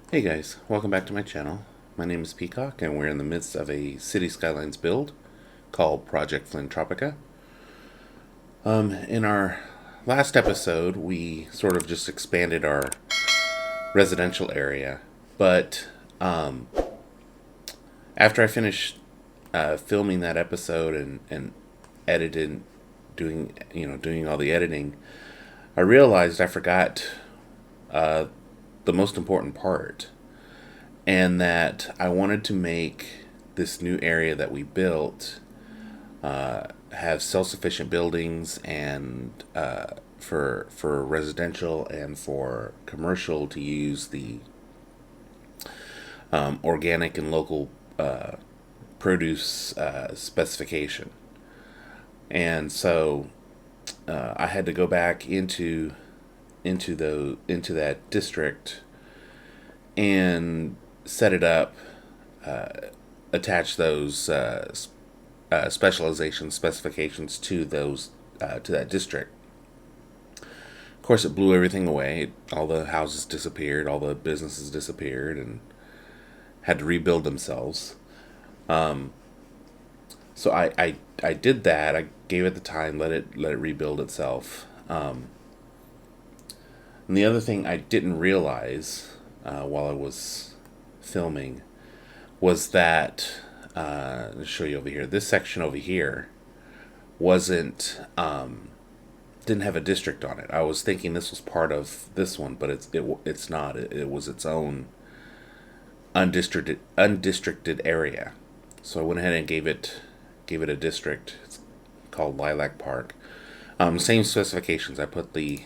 Hey guys, welcome back to my channel. My name is Peacock and we're in the midst of a Cities Skylines build called Project Flintropica. In our last episode, we sort of just expanded our residential area, but after I finished filming that episode and edited, doing all the editing, I realized I forgot the most important part, and that I wanted to make this new area that we built have self-sufficient buildings and for residential and for commercial to use the organic and local produce specification. And so I had to go back into that district and set it up, attach those specialization specifications to those to that district. Of course, it blew everything away. All the houses disappeared, all the businesses disappeared, and had to rebuild themselves. So I did that. I gave it the time, let it rebuild itself. And the other thing I didn't realize while I was filming was that I'll show you over here. This section over here wasn't didn't have a district on it. I was thinking this was part of this one, but it's not. It was its own undistricted area. So I went ahead and gave it a district. It's called Lilac Park. Same specifications. I put the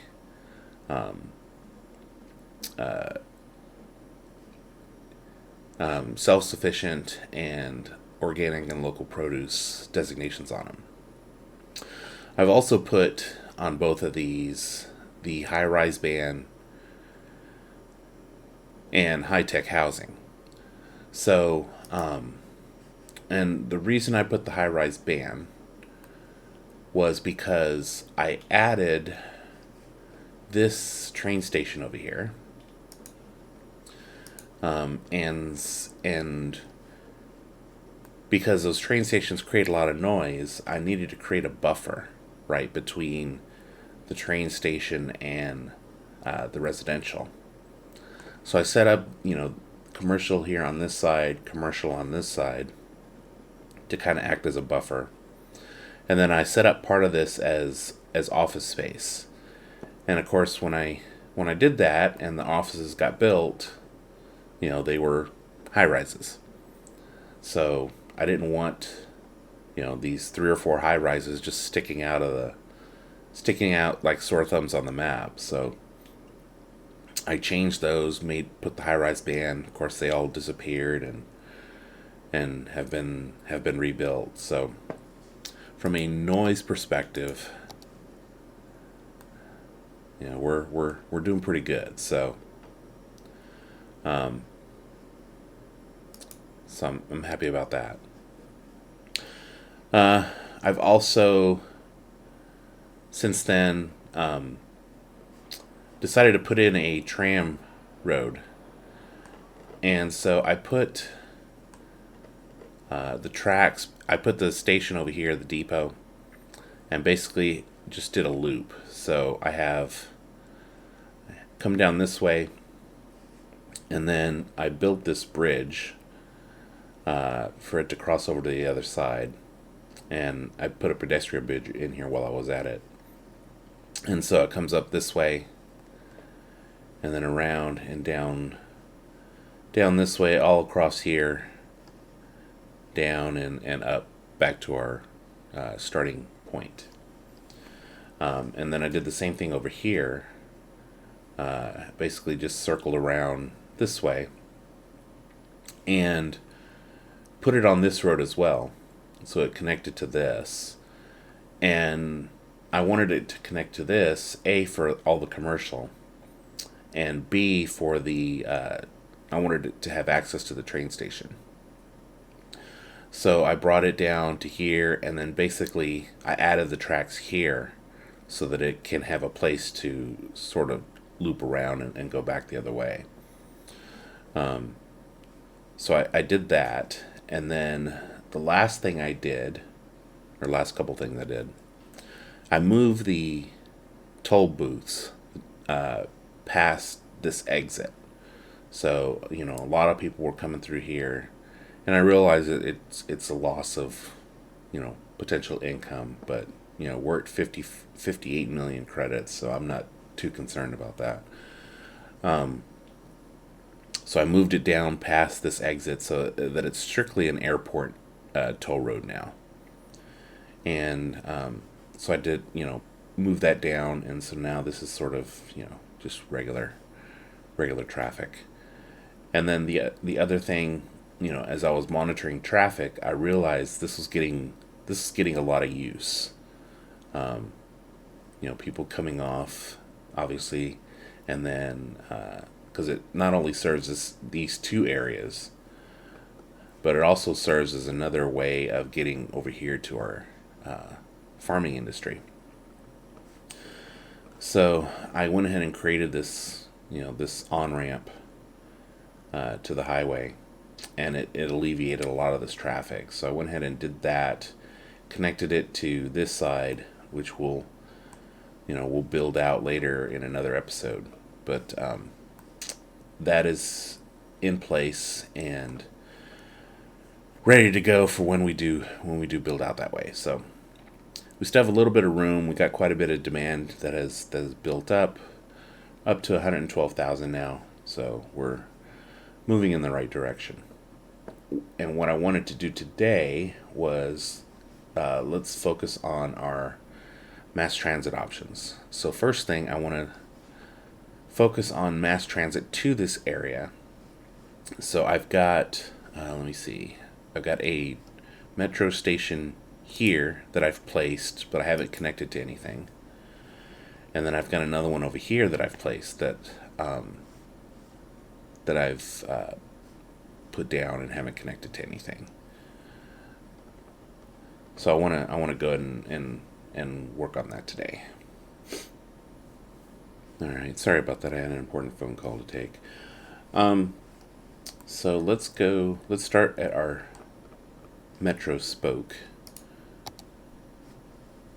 self-sufficient and organic and local produce designations on them. I've also put on both of these the high-rise ban and high-tech housing. So, and the reason I put the high-rise ban was because I added this train station over here, and because those train stations create a lot of noise, I needed to create a buffer right between the train station and the residential. So I set up, commercial here on this side, commercial on this side, to kind of act as a buffer. And then I set up part of this as office space. And of course, when I did that and the offices got built, they were high rises. So I didn't want, these 3 or 4 high rises just sticking out like sore thumbs on the map. So I changed those, put the high rise ban. Of course, they all disappeared and have been rebuilt. So from a noise perspective, we're doing pretty good. So I'm happy about that. I've also since then decided to put in a tram road, and so I put the tracks. I put the station over here, the depot, and basically just did a loop. So I have come down this way, and then I built this bridge for it to cross over to the other side, and I put a pedestrian bridge in here while I was at it. And so it comes up this way, and then around and down this way, all across here, down and up back to our starting point. And then I did the same thing over here. Basically just circled around this way and put it on this road as well. So it connected to this. And I wanted it to connect to this, A, for all the commercial, and B, for the, I wanted it to have access to the train station. So I brought it down to here, and then basically I added the tracks here so that it can have a place to sort of loop around and go back the other way. So I did that, and then the last thing I did, or last couple things I did, I moved the toll booths past this exit. So a lot of people were coming through here, and I realized that it's a loss of potential income, but we're at 58 million credits, so I'm not too concerned about that. So I moved it down past this exit so that it's strictly an airport toll road now. And so I did, move that down, and so now this is sort of, just regular traffic. And then the other thing, as I was monitoring traffic, I realized this is getting a lot of use. People coming off, obviously, and then because it not only serves these two areas, but it also serves as another way of getting over here to our farming industry. So I went ahead and created this, this on-ramp to the highway, and it alleviated a lot of this traffic. So I went ahead and did that, connected it to this side, which we'll build out later in another episode. But that is in place and ready to go for when we do build out that way. So we still have a little bit of room. We got quite a bit of demand that has built up to 112,000 now. So we're moving in the right direction. And what I wanted to do today was let's focus on our mass transit options. So first thing, I want to focus on mass transit to this area. So I've got, let me see, I've got a metro station here that I've placed, but I haven't connected to anything. And then I've got another one over here that I've placed that I've put down and haven't connected to anything. So I want to go ahead and work on that today. All right, sorry about that. I had an important phone call to take. So let's start at our metro spoke,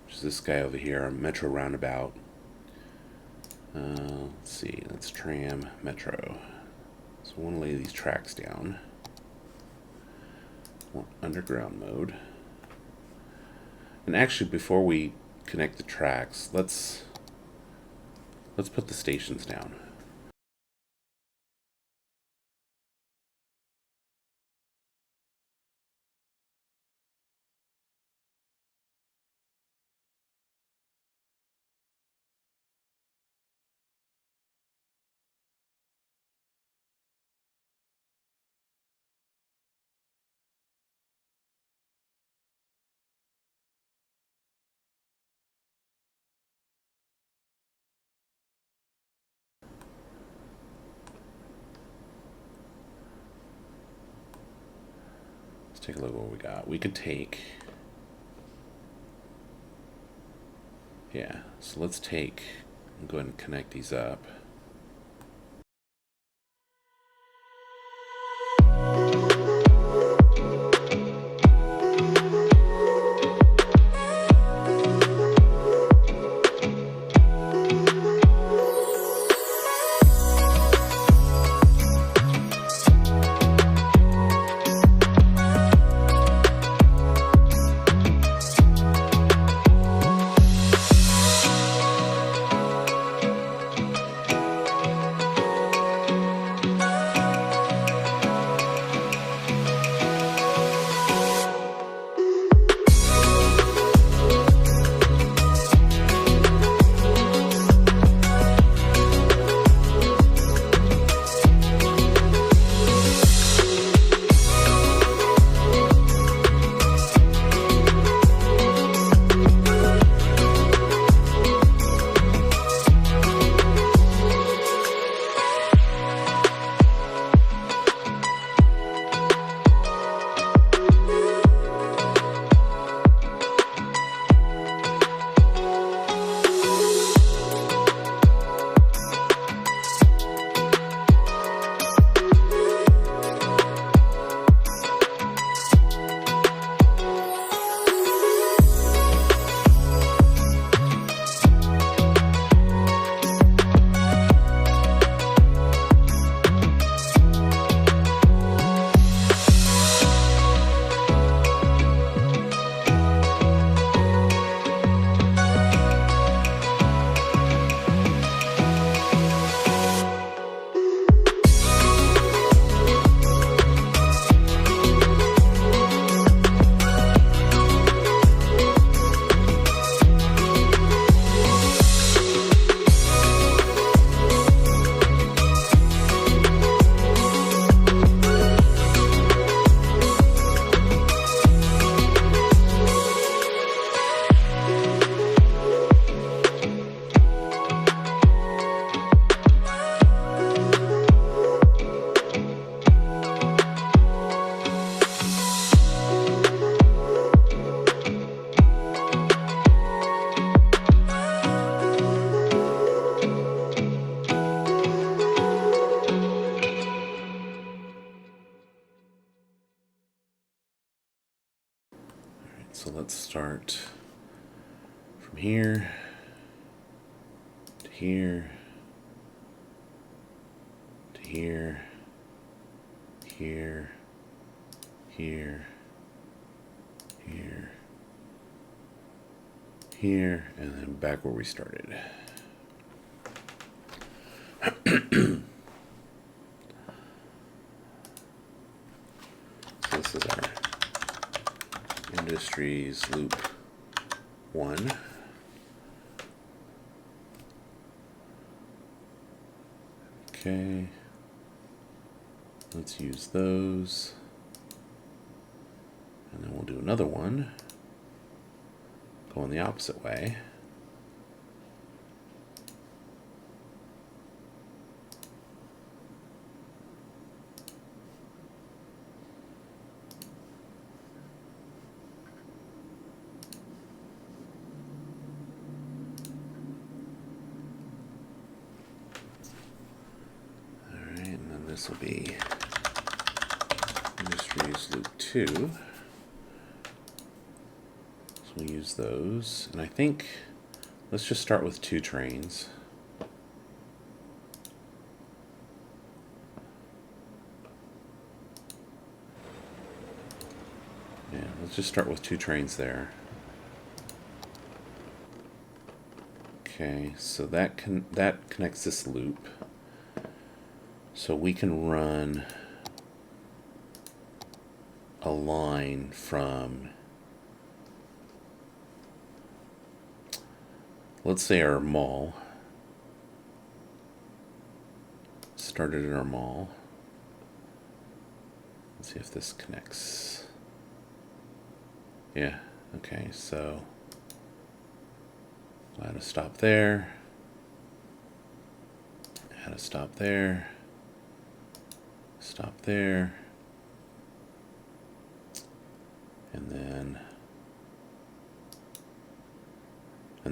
which is this guy over here, our metro roundabout. Let's see, that's tram, metro. So I want to lay these tracks down. Underground mode. And actually, before we connect the tracks, let's put the stations down. Let's take a look at what we got. We could take, so let's go ahead and connect these up. So let's start from here to here to here, here, here, here, here, and then back where we started. So this is our industries loop 1. Okay, let's use those, and then we'll do another one going the opposite way. This will be Industries Loop 2. So we'll use those. And I think, let's just start with 2 trains. Yeah, let's just start with 2 trains there. Okay, so that connects this loop. So we can run a line from, let's say our mall, started at our mall. Let's see if this connects. Yeah, okay, so I'll add a stop there, add a stop there, stop there, and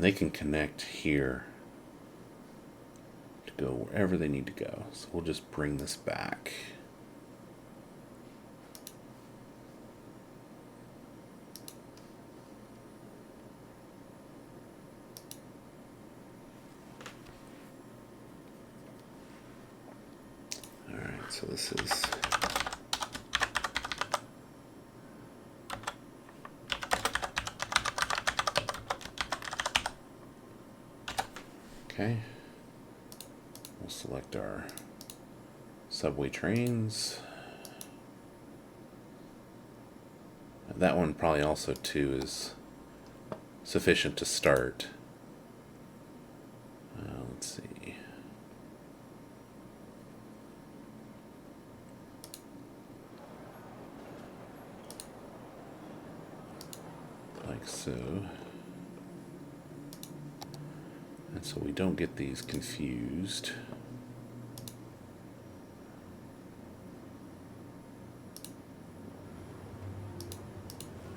they can connect here to go wherever they need to go. So we'll just bring this back. All right, so this is okay. We'll select our subway trains. That one probably also too is sufficient to start. Let's see. Like so. And so we don't get these confused.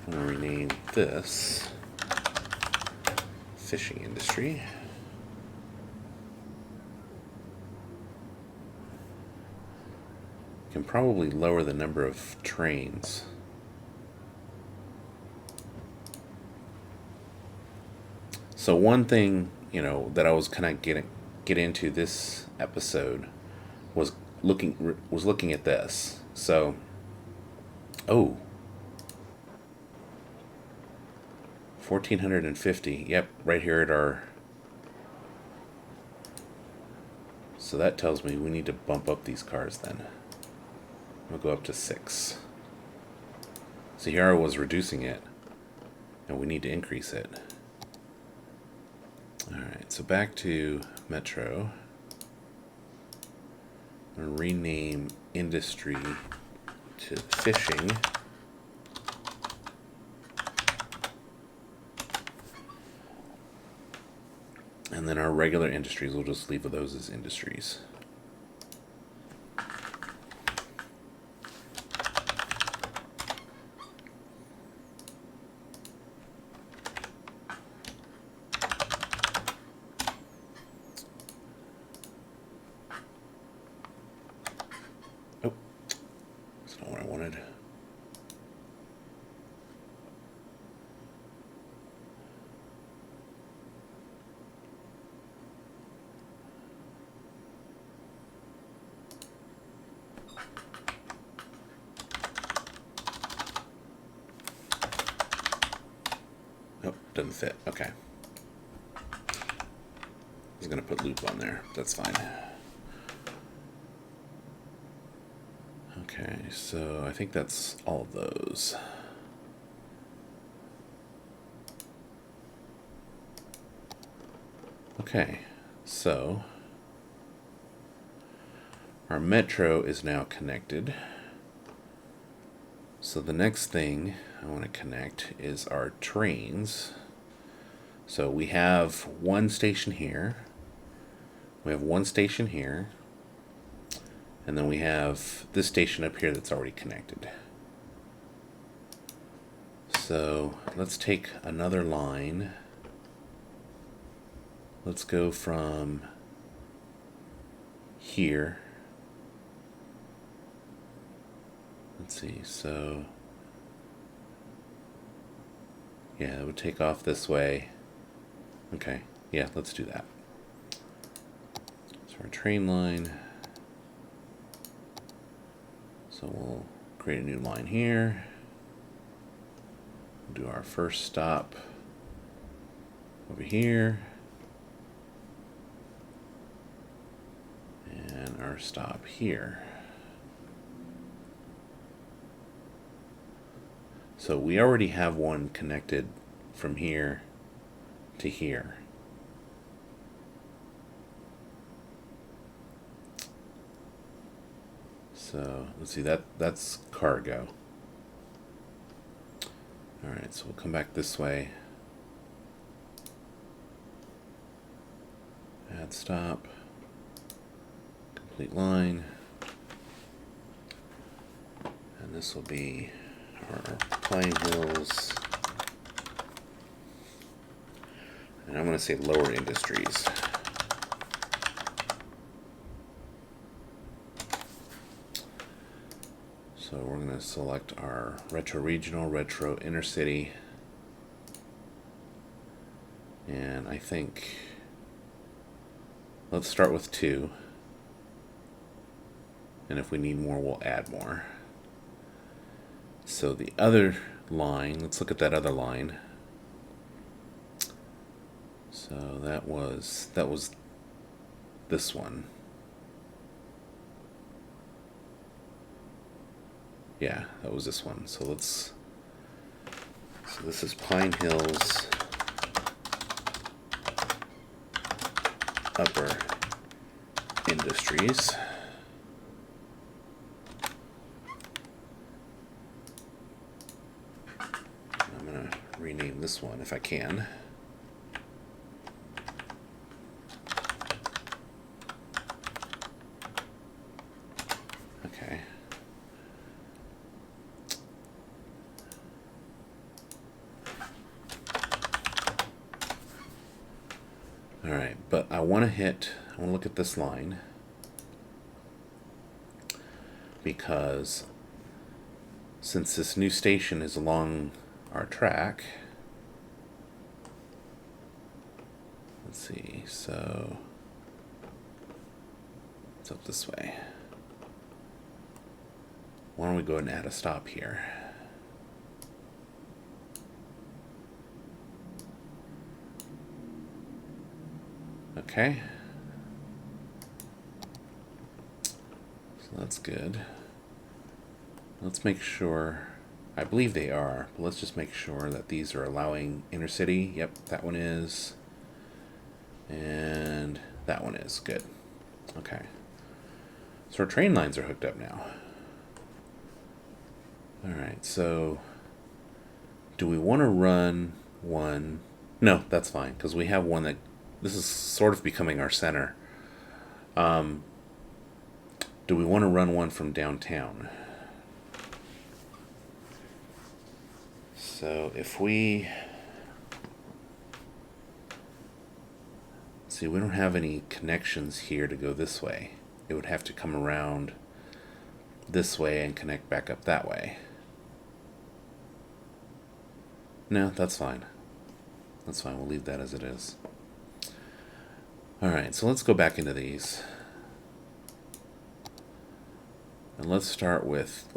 I'm going to rename this fishing industry. Can probably lower the number of trains. So one thing, you know, that I was kind of get into this episode was looking at this. So, oh, 1,450. Yep, right here at our. So that tells me we need to bump up these cars then. We'll go up to 6. So here I was reducing it, and we need to increase it. Alright, so back to Metro. I'm going to rename industry to fishing. And then our regular industries, we'll just leave those as industries. Oh, that's not what I wanted. Doesn't fit. Okay. I was going to put loop on there. That's fine. Okay, so I think that's all of those. Okay, so our metro is now connected. So the next thing I want to connect is our trains. So we have one station here. We have one station here. And then we have this station up here that's already connected. So let's take another line. Let's go from here. Let's see, so yeah, it would take off this way. Okay, yeah, let's do that. So our train line. So we'll create a new line here. We'll do our first stop over here. And our stop here. So we already have one connected from here to here. So let's see, that's cargo. Alright, so we'll come back this way. Add stop. Complete line. And this will be our Pine Hills. And I'm going to say lower industries. So we're going to select our retro regional, retro intercity. And I think let's start with 2. And if we need more, we'll add more. So the other line, let's look at that other line. So that was this one. Yeah, that was this one. So this is Pine Hills Upper Industries. I'm going to rename this one if I can. Okay. Alright, but I want to look at this line because since this new station is along our track, let's see, so it's up this way. Why don't we go ahead and add a stop here? Okay. So that's good. Let's make sure, I believe they are, but let's just make sure that these are allowing intercity. Yep, that one is. And that one is. Good. Okay. So our train lines are hooked up now. Alright, so do we want to run one? No, that's fine, because we have one that, this is sort of becoming our center. Do we want to run one from downtown? So if we see, we don't have any connections here to go this way. It would have to come around this way and connect back up that way. No, that's fine. That's fine. We'll leave that as it is. Alright, so let's go back into these. And let's start with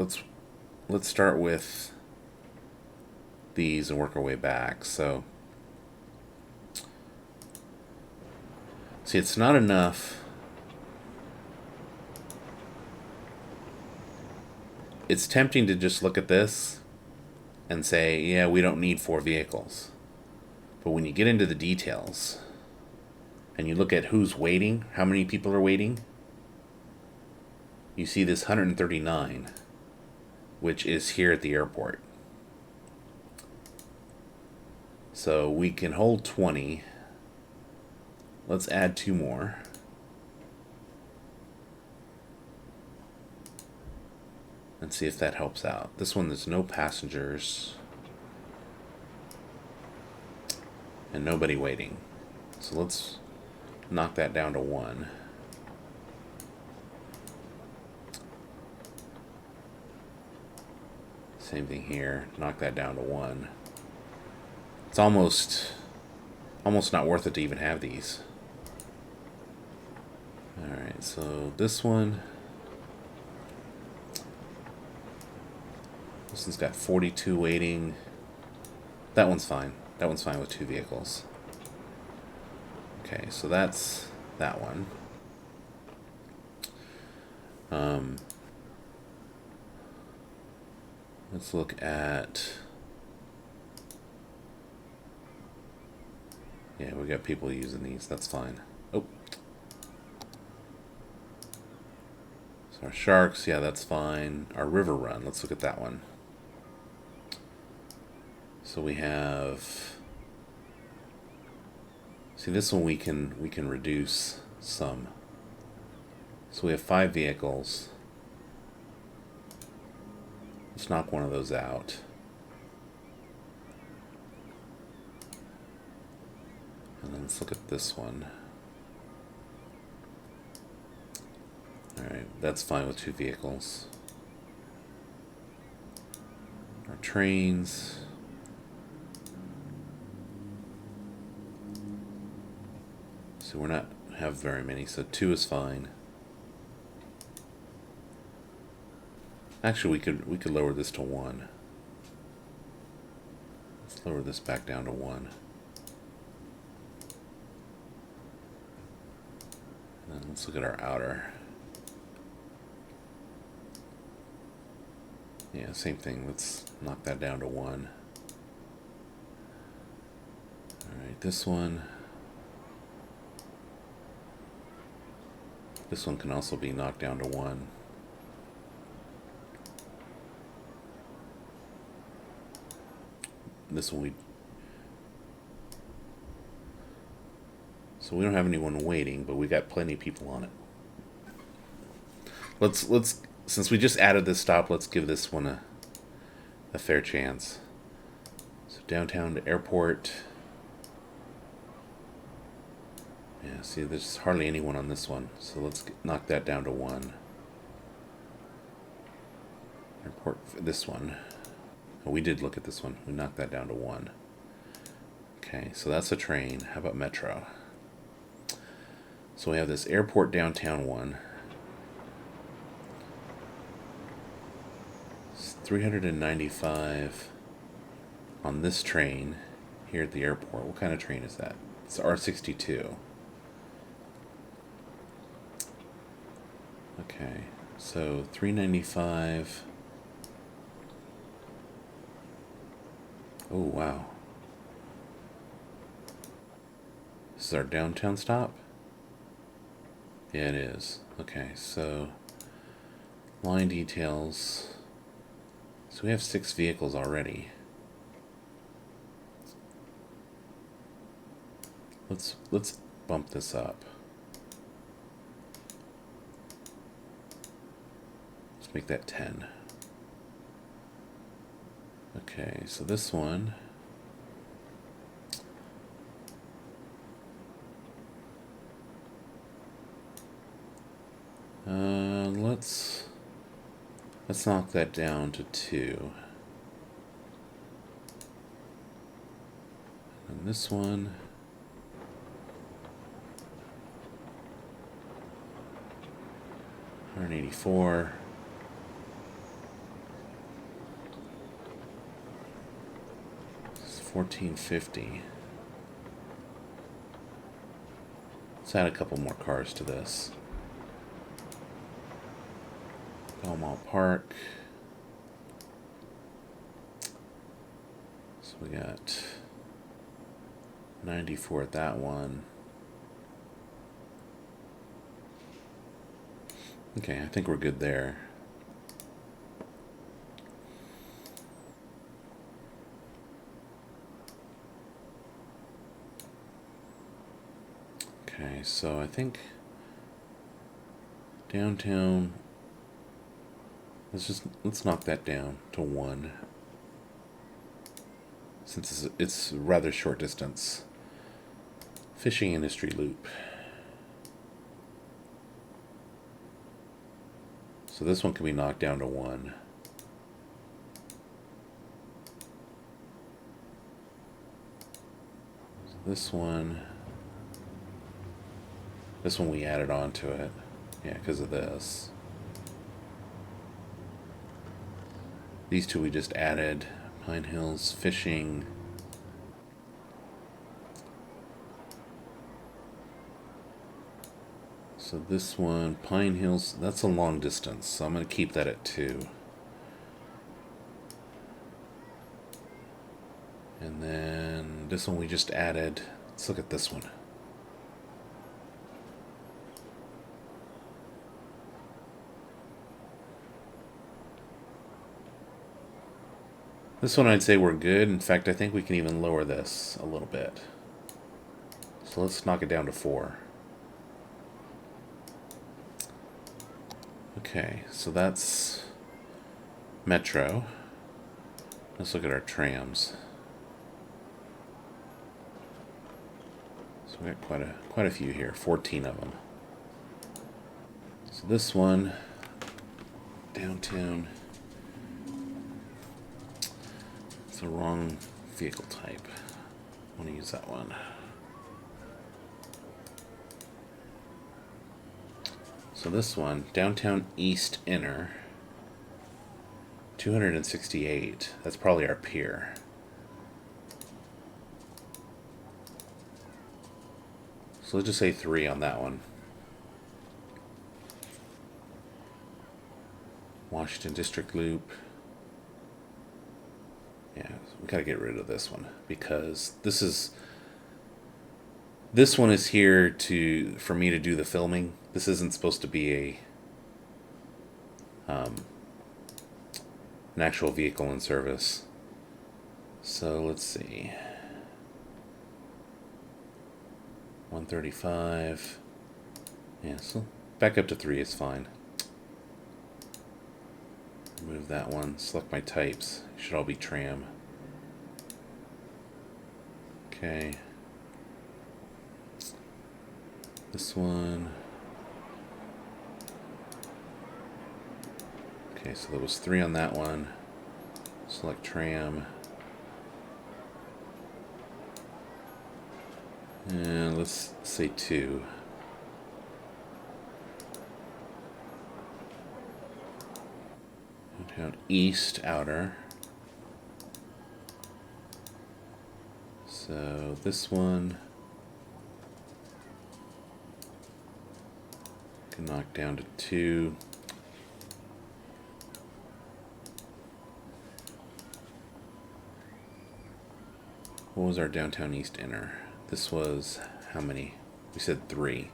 these and work our way back. So See, it's not enough. It's tempting to just look at this and say, yeah, we don't need 4 vehicles. But when you get into the details and you look at who's waiting, how many people are waiting, you see this 139, which is here at the airport. So we can hold 20. Let's add 2 more. And see if that helps out. This one, there's no passengers. And nobody waiting. So let's knock that down to 1. Same thing here. Knock that down to 1. It's almost not worth it to even have these. Alright, so this one. This one's got 42 waiting. That one's fine. That one's fine with 2 vehicles. Okay, so that's that one. Let's look at... Yeah, we got people using these. That's fine. Oh. So our sharks, yeah, that's fine. Our river run, let's look at that one. So we have... See, this one we can reduce some. So we have 5 vehicles. Let's knock one of those out. And then let's look at this one. Alright, that's fine with 2 vehicles. Our trains. So we're not have very many, so 2 is fine. Actually, we could lower this to 1. Let's lower this back down to 1. And then let's look at our outer. Yeah, same thing. Let's knock that down to 1. Alright, this one. This one can also be knocked down to 1. This one so we don't have anyone waiting, but we got plenty of people on it. Let's since we just added this stop, let's give this one a fair chance. So downtown to airport. Yeah, see, there's hardly anyone on this one, so let's knock that down to 1. Airport, this one. Oh, we did look at this one. We knocked that down to 1. Okay, so that's a train. How about metro? So we have this airport downtown one. It's 395 on this train here at the airport. What kind of train is that? It's R62. Okay, so 395. Oh, wow. This is our downtown stop? Yeah, it is. Okay, so line details. So we have 6 vehicles already. Let's bump this up. Let's make that 10. Okay, so this one. Let's knock that down to 2. And this one. $184. It's $14.50. Let's add a couple more cars to this. Belmont Park. So we got 94 at that one. Okay, I think we're good there. Okay, so I think downtown, let's knock that down to 1. Since it's rather short distance. Fishing industry loop. So this one can be knocked down to 1. This one we added on to it. Yeah, because of this. These two we just added. Pine Hills, fishing. So this one, Pine Hills, that's a long distance, so I'm going to keep that at 2. And then this one we just added. Let's look at this one. This one I'd say we're good. In fact, I think we can even lower this a little bit. So let's knock it down to 4. Okay, so that's Metro. Let's look at our trams. So we got quite a few here, 14 of them. So this one, downtown. It's the wrong vehicle type. I want to use that one. So this one, downtown east inner, 268. That's probably our pier. So let's just say 3 on that one. Washington District Loop. Yeah, we gotta get rid of this one because this one is here for me to do the filming. This isn't supposed to be an actual vehicle in service. So let's see. 135. Yeah, so back up to 3 is fine. Remove that one. Select my types. Should all be tram. Okay. This one. Okay, so there was 3 on that one. Select tram. And let's say 2. Down east outer. So this one can knock down to 2. What was our downtown east inner? This was how many? We said 3.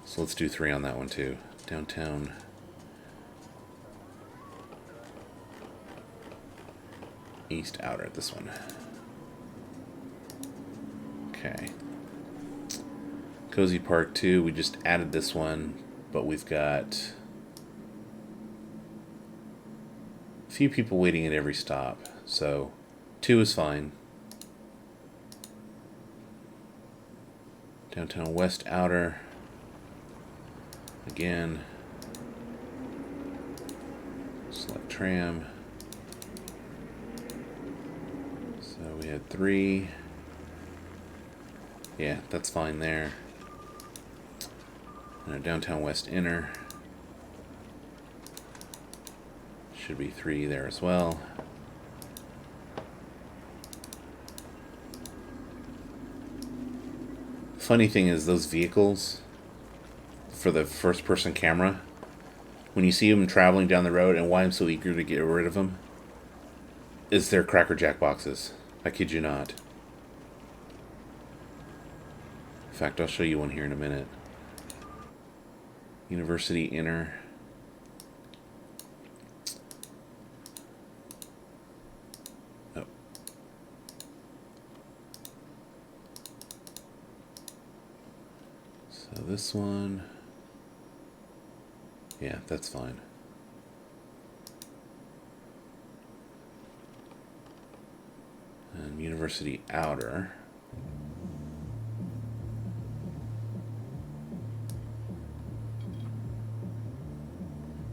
So let's do 3 on that one too. Downtown east outer, this one. Okay. Cozy Park 2, we just added this one, but we've got a few people waiting at every stop, so 2 is fine. Downtown West Outer, again, select tram. So we had 3. Yeah, that's fine there. And our Downtown West Inner should be 3 there as well. funny thing is those vehicles for the first person camera, when you see them traveling down the road, and why I'm so eager to get rid of them, is their Cracker Jack boxes. I kid you not. In fact, I'll show you one here in a minute. University Inner. Oh. So this one. Yeah, that's fine. And University Outer.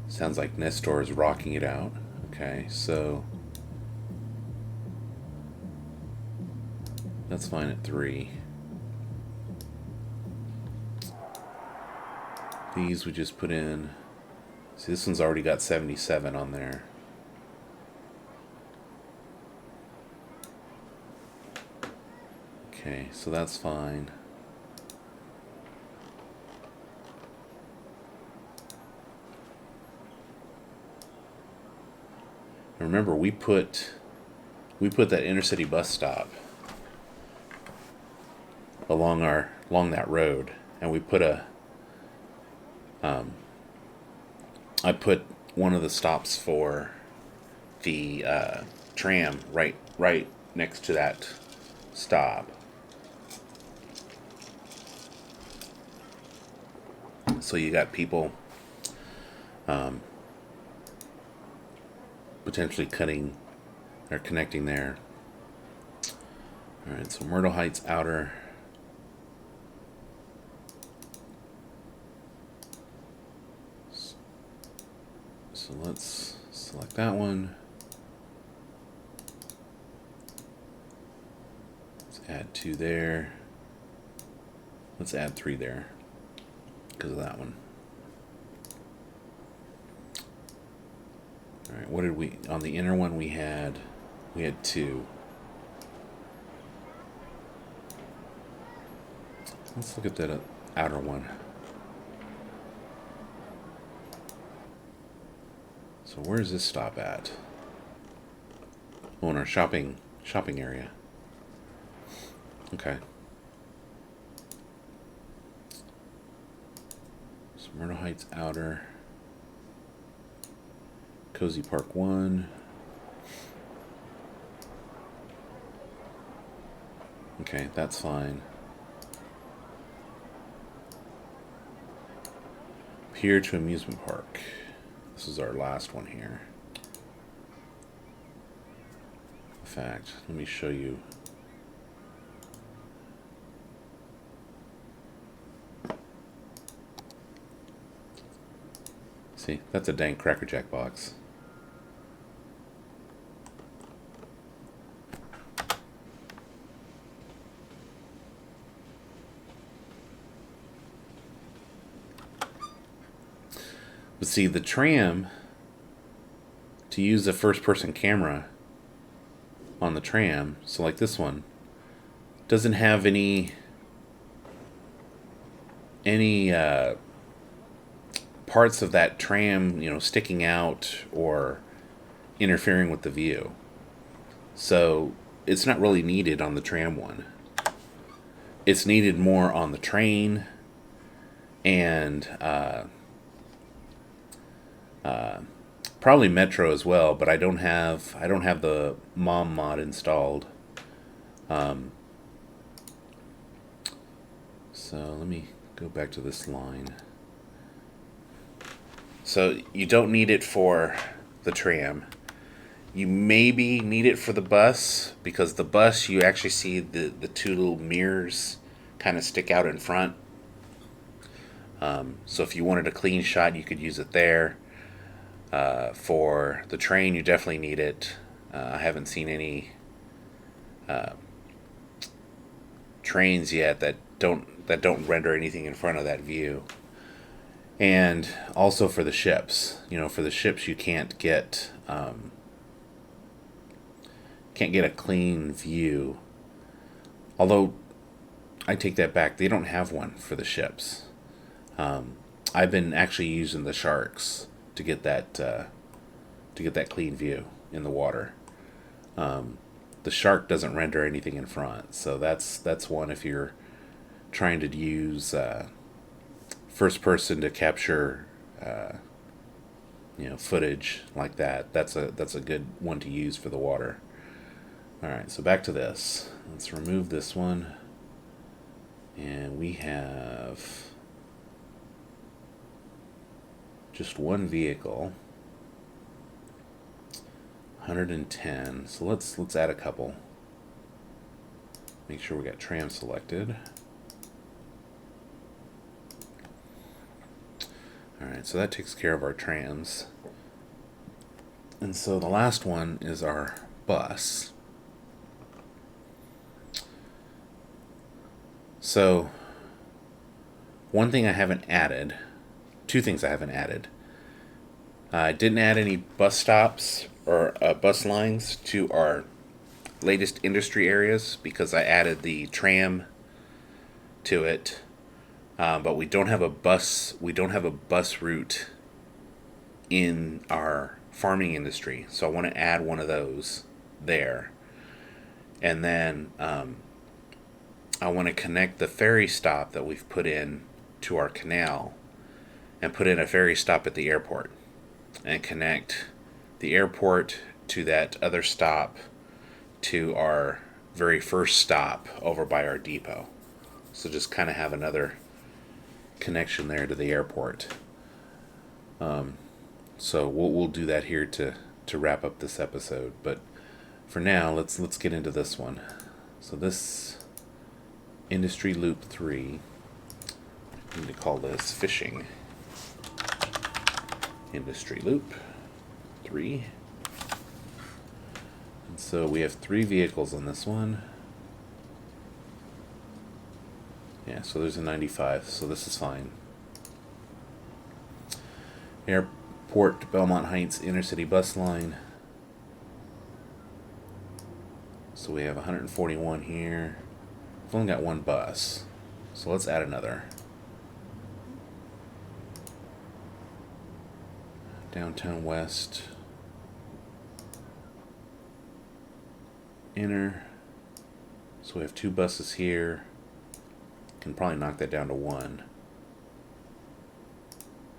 Sounds like Nestor is rocking it out. Okay, so that's fine at 3. These we just put in. See, this one's already got 77 on there. Okay, so that's fine. Remember, we put that intercity bus stop along that road, and we put I put one of the stops for the tram right next to that stop. So you got people potentially connecting there. Alright, so Myrtle Heights Outer. So let's select that one. Let's add 2 there. Let's add 3 there because of that one. Alright, what did we, on the inner one we had 2. Let's look at that outer one. So where's this stop at? Oh, in our shopping area. Okay. So Myrtle Heights Outer. Cozy Park 1. Okay, that's fine. Pier to Amusement Park. This is our last one here. In fact, let me show you. See, that's a dang Cracker Jack box. But see, the tram, to use a first-person camera on the tram, so like this one, doesn't have any parts of that tram, sticking out or interfering with the view. So it's not really needed on the tram one. It's needed more on the train and probably Metro as well, but I don't have the mom mod installed. So let me go back to this line. So you don't need it for the tram. You maybe need it for the bus, because the bus you actually see the 2 little mirrors kind of stick out in front. So if you wanted a clean shot, you could use it there. For the train, you definitely need it. I haven't seen any trains yet that don't render anything in front of that view. And also for the ships, for the ships you can't get a clean view. Although I take that back. They don't have one for the ships. I've been actually using the sharks to get that clean view in the water. The shark doesn't render anything in front, so that's one if you're trying to use first person to capture footage like that. That's a good one to use for the water. All right, so back to this. Let's remove this one, and we have just one vehicle. 110. So let's add a couple. Make sure we got tram selected. Alright, so that takes care of our trams. And so the last one is our bus. So one thing I haven't added, two things I haven't added. I didn't add any bus stops or bus lines to our latest industry areas because I added the tram to it, but we don't have a bus. We don't have a bus route in our farming industry, so I want to add one of those there, and then I want to connect the ferry stop that we've put in to our canal, and put in a ferry stop at the airport, and connect the airport to that other stop to our very first stop over by our depot. So just kind of have another connection there to the airport. So we'll do that here to wrap up this episode. But for now, let's get into this one. So this Industry Loop 3, I need to call this Fishing Industry Loop 3. And so we have 3 vehicles on this one. Yeah, so there's a 95, so this is fine. Airport to Belmont Heights intercity bus line. So we have 141 here. We've only got one bus, so let's add another. Downtown West Inner. So we have 2 buses here. Can probably knock that down to 1.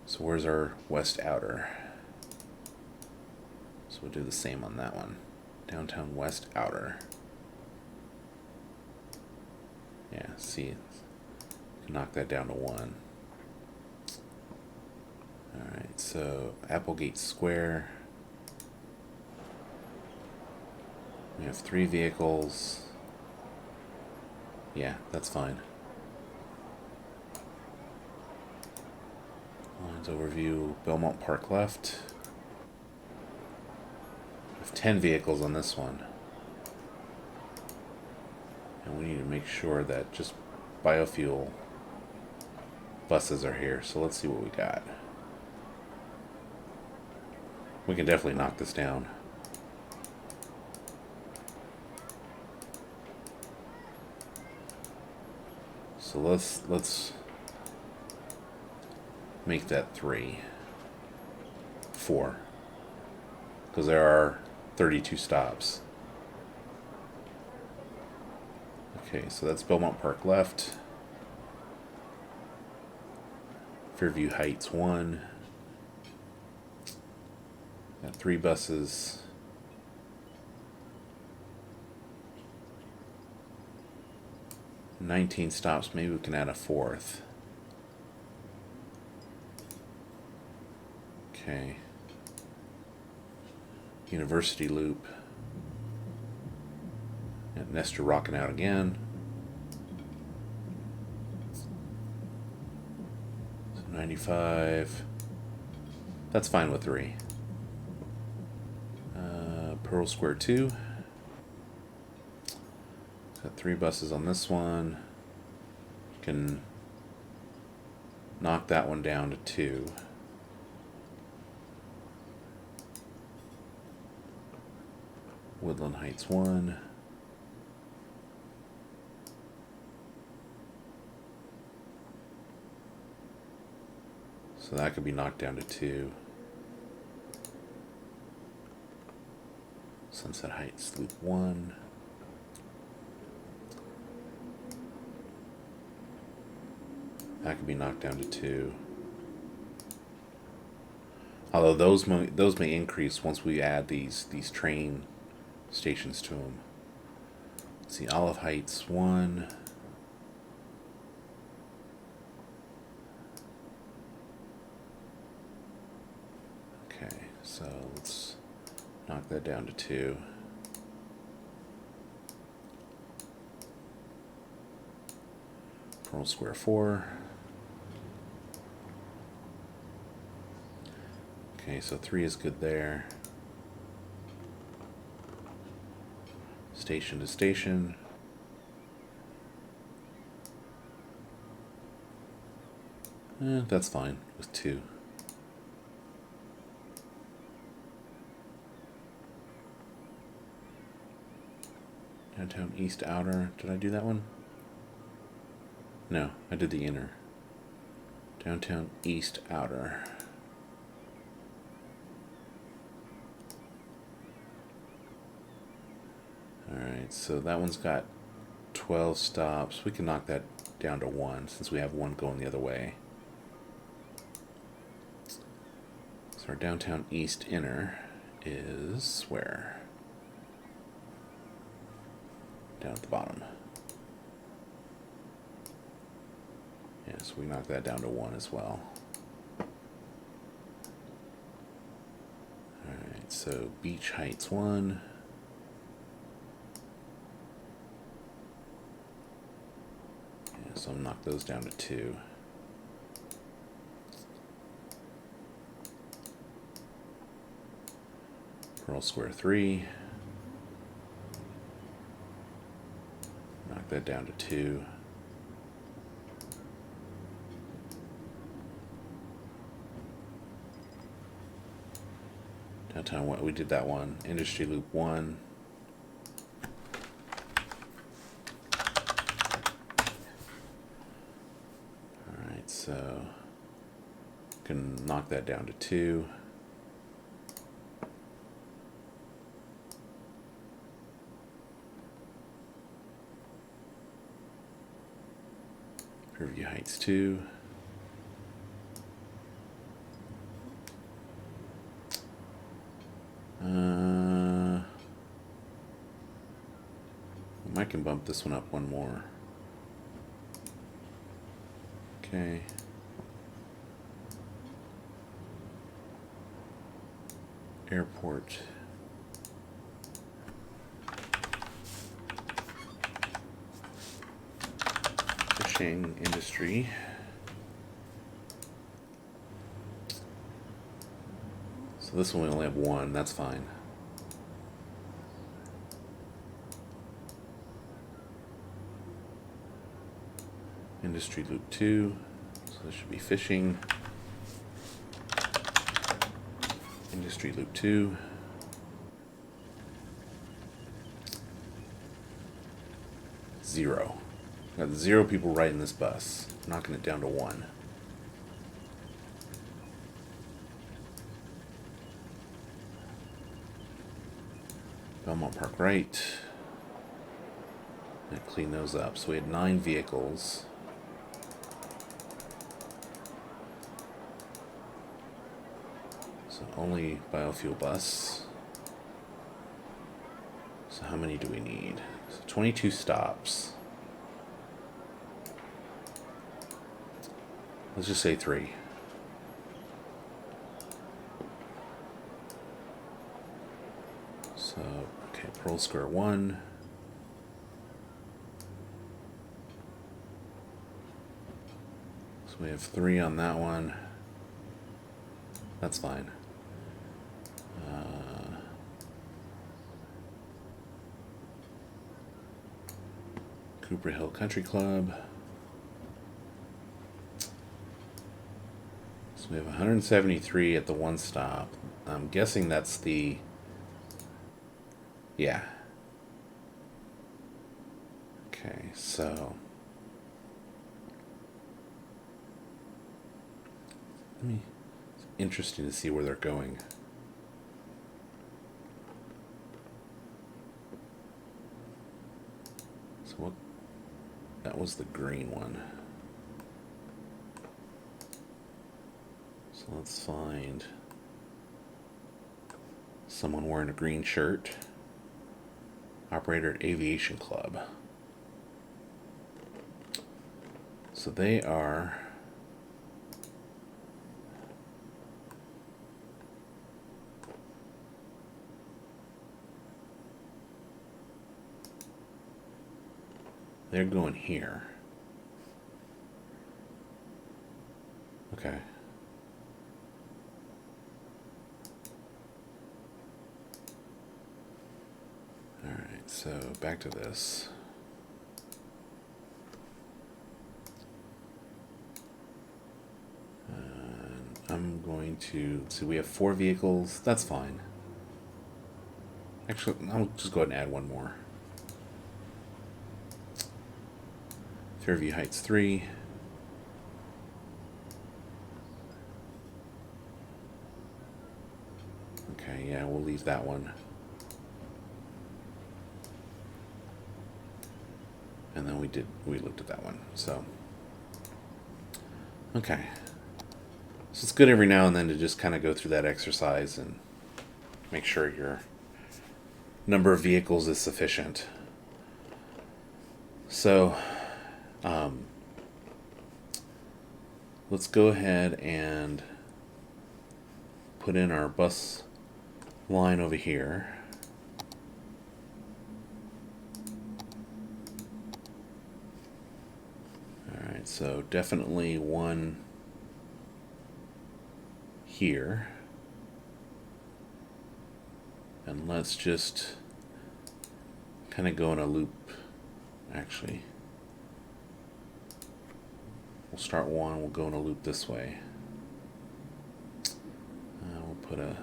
So where's our West Outer? So we'll do the same on that one. Downtown West Outer. Yeah, see, can knock that down to 1. Alright, so Applegate Square. We have 3 vehicles. Yeah, that's fine. Lines overview, Belmont Park left. We have 10 vehicles on this one. And we need to make sure that just biofuel buses are here. So let's see what we got. We can definitely knock this down. So let's make that 3, 4, because there are 32 stops. Okay, so that's Belmont Park left. Fairview Heights 1. Got 3 buses. $19 stops. Maybe we can add a 4th. Okay. University Loop. Got Nestor rocking out again. So 95. That's fine with 3. Pearl Square 2. Got 3 buses on this one. Can knock that one down to 2. Woodland Heights 1. So that could be knocked down to 2. Sunset Heights Loop 1. That could be knocked down to 2. Although those may increase once we add these train stations to them. Let's see, Olive Heights 1. Okay, so let's knock that down to 2. Pearl Square 4. Okay, so 3 is good there. Station to station. That's fine with 2. Downtown East Outer. Did I do that one? No, I did the inner. Downtown East Outer. Alright, so that one's got 12 stops. We can knock that down to 1 since we have one going the other way. So our Downtown East Inner is where? Down at the bottom. Yeah, so we knock that down to 1 as well. Alright, so Beach Heights 1. Yeah, so I'll knock those down to 2. Pearl Square 3. Knock that down to 2. Downtown, what we did that one. Industry Loop 1. Alright, so can knock that down to 2. Riverview Heights 2. I can bump this one up 1 more. Okay. Airport. Fishing industry. So this one we only have 1, that's fine. Industry Loop 2, so this should be fishing. Industry Loop 2. Zero. Got 0 people riding this bus. Knocking it down to 1. Belmont Park right. And clean those up. So we had 9 vehicles. So only biofuel bus. So how many do we need? So 22 stops. Let's just say 3. So, okay, Pearl Square 1. So we have 3 on that one. That's fine. Cooper Hill Country Club. So we have 173 at the 1 stop. I'm guessing that's the... Yeah. Okay, so... It's interesting to see where they're going. So what? That was the green one. So let's find someone wearing a green shirt. Operator at Aviation Club. So they are they're going here. Okay. All right, so back to this. I'm going to, so we have 4 vehicles. That's fine. Actually, I'll just go ahead and add one more. Fairview Heights 3. Okay, yeah, we'll leave that one. And then we looked at that one. So, okay. So it's good every now and then to just kind of go through that exercise and make sure your number of vehicles is sufficient. So, let's go ahead and put in our bus line over here. All right, so definitely one here. And let's just kind of go in a loop. Actually, we'll start one, we'll go in a loop this way. We'll put a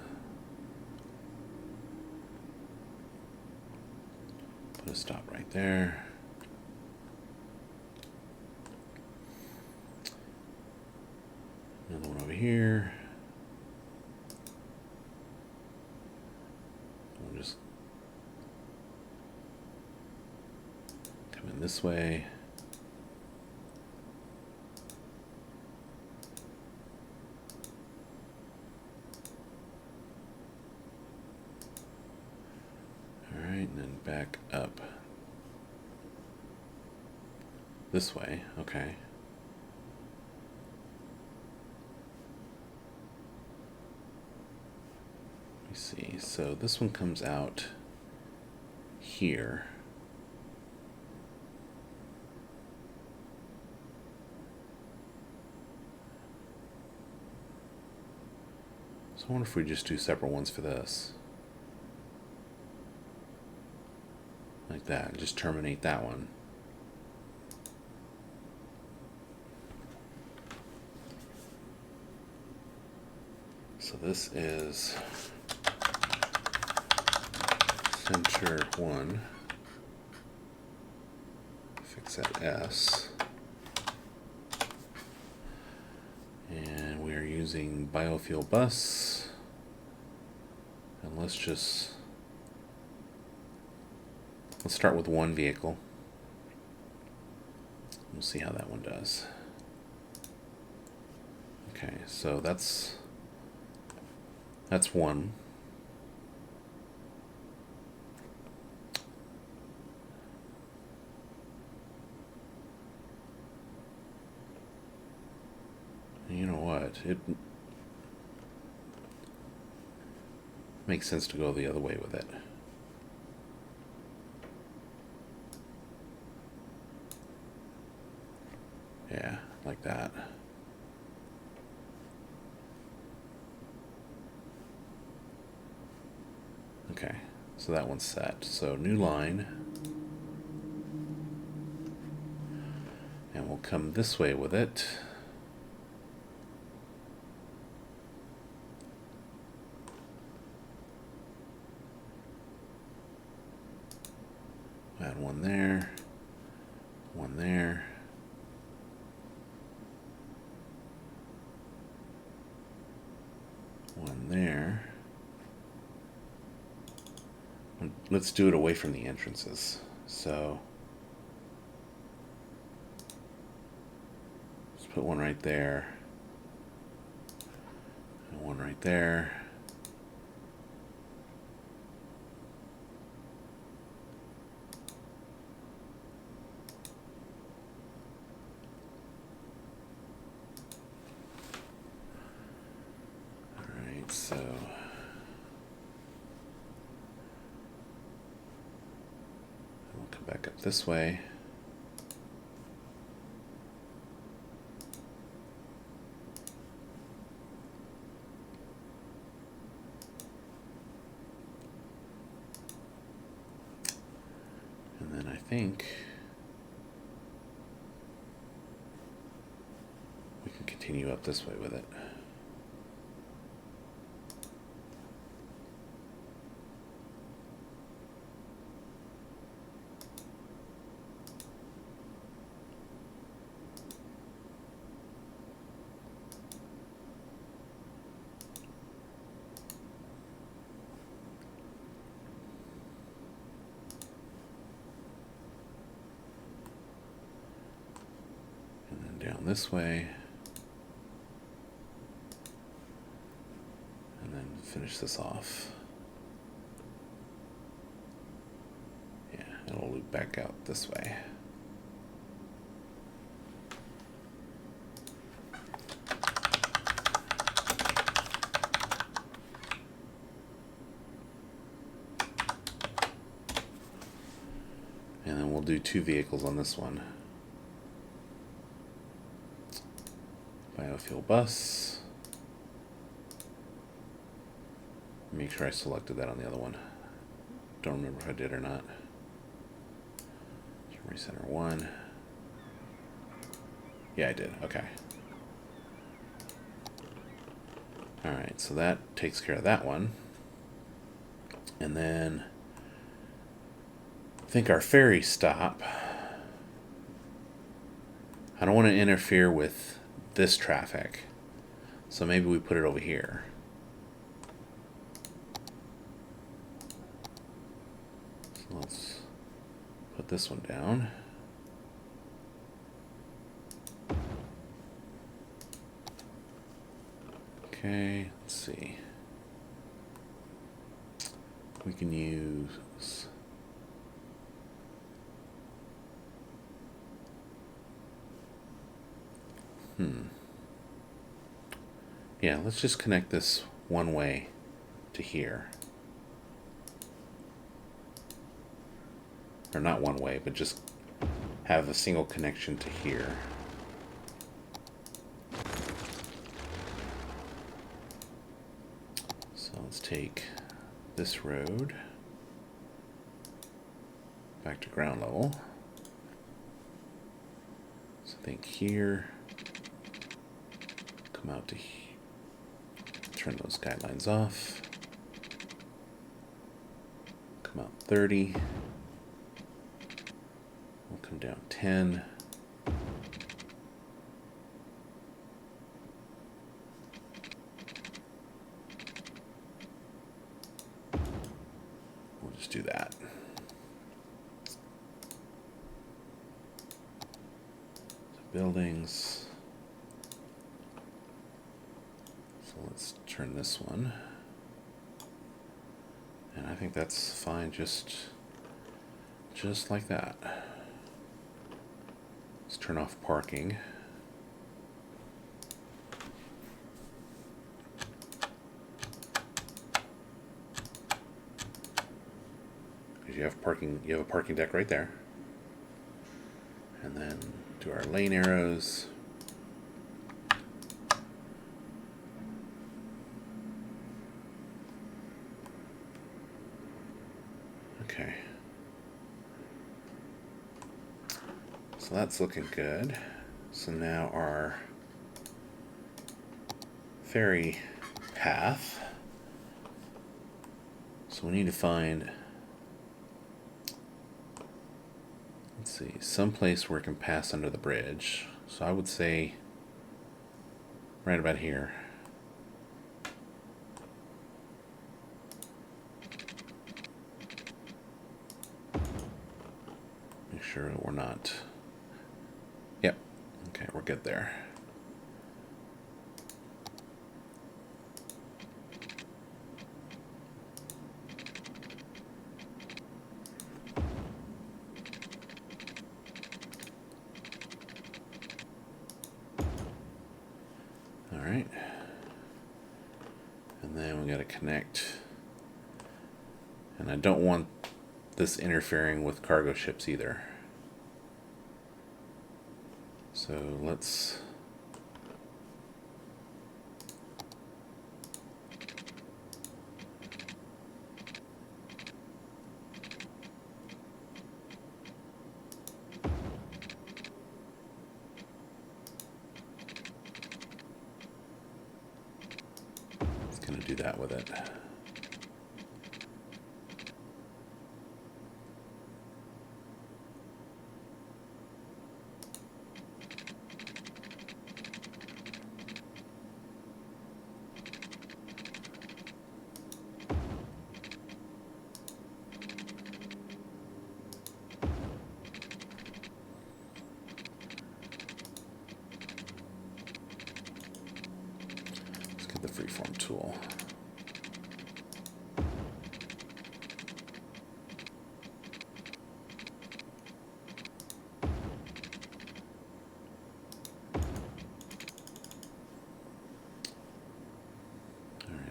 stop right there. Another one over here. We'll just come in this way. Alright, and then back up this way. Okay. Let me see. So this one comes out here. So I wonder if we just do separate ones for this. Like that. Just terminate that one. So this is center 1. Fix that S. And we are using biofuel bus. And let's start with one vehicle. We'll see how that one does. Okay, so that's one. And you know what? It makes sense to go the other way with it. Yeah, like that. Okay, so that one's set. So new line. And we'll come this way with it. Add one there, one there. let's do it away from the entrances. So let's put one right there and one right there. So we'll come back up this way. And then I think we can continue up this way with it. Down this way, and then finish this off. Yeah, it'll loop back out this way. And then we'll do 2 vehicles on this one. Biofuel bus. Make sure I selected that on the other one. Don't remember if I did or not. Recenter 1. Yeah, I did. Okay. Alright, so that takes care of that one. And then I think our ferry stop. I don't want to interfere with this traffic, so maybe we put it over here. So let's put this one down. Okay, let's see. We can use yeah, let's just connect this one way to here. Or not one way, but just have a single connection to here. So let's take this road back to ground level. So I think here, come out to here. Turn those skylines off. Come out 30. We'll come down 10. We'll just do that. So buildings. Let's turn this one, and I think that's fine, just like that. Let's turn off parking. You have parking. You have a parking deck right there, and then do our lane arrows. Okay. So that's looking good. So now our ferry path. So we need to find, let's see, some place where it can pass under the bridge. So I would say right about here. sure we're not. Yep. Okay, we're good there. All right. And then we got to connect. And I don't want this interfering with cargo ships either. So let's gonna do that with it. Let's get the freeform tool.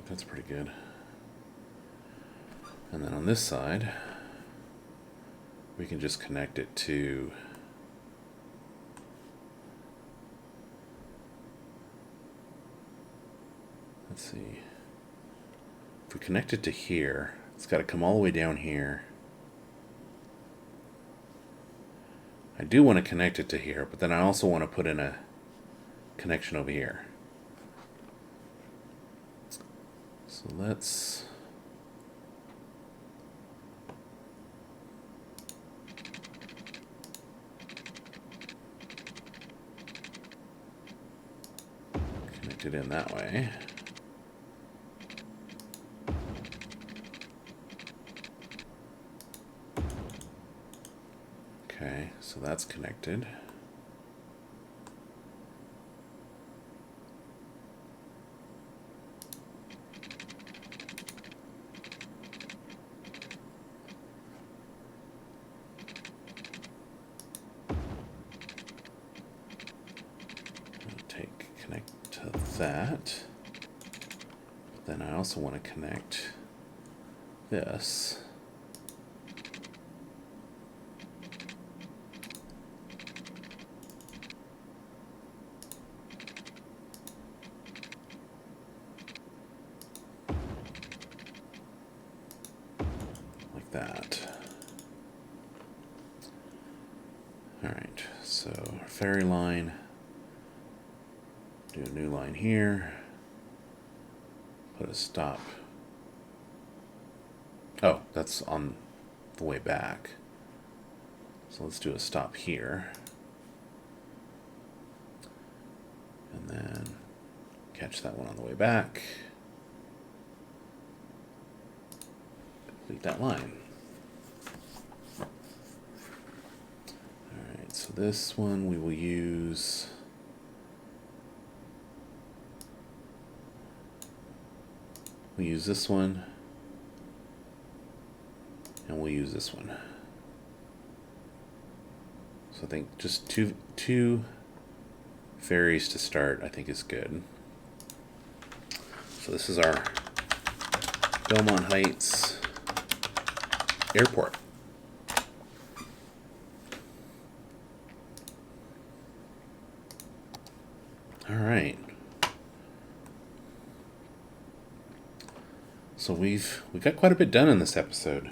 That's pretty good. And then on this side, we can just connect it to let's see. If we connect it to here, it's got to come all the way down here. I do want to connect it to here, but then I also want to put in a connection over here. So let's connect it in that way. Okay, so that's connected. Connect to that. But then I also want to connect this. Like that. All right, so our ferry line. Do a new line here. Put a stop. Oh, that's on the way back. So let's do a stop here. And then catch that one on the way back. Complete that line. Alright, so this one we will use this one, and we'll use this one. So I think just two ferries to start, I think is good. So this is our Belmont Heights Airport. All right. So we got quite a bit done in this episode.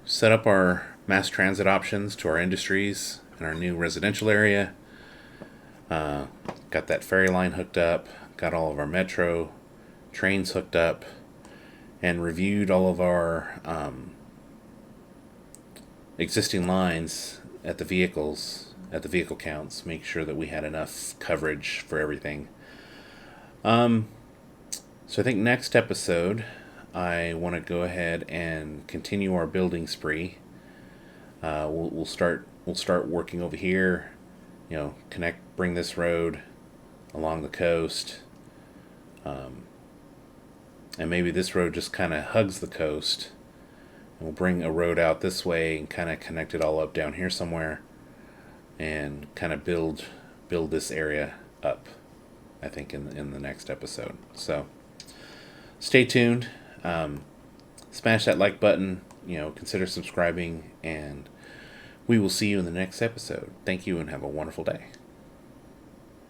Set up our mass transit options to our industries in our new residential area. Got that ferry line hooked up. Got all of our metro trains hooked up, and reviewed all of our existing lines at the vehicle counts. Make sure that we had enough coverage for everything. So I think next episode, I want to go ahead and continue our building spree. We'll start working over here. Bring this road along the coast, and maybe this road just kind of hugs the coast. And we'll bring a road out this way and kind of connect it all up down here somewhere, and kind of build this area up. I think in the next episode. So stay tuned. Smash that like button. Consider subscribing, and we will see you in the next episode. Thank you, and have a wonderful day.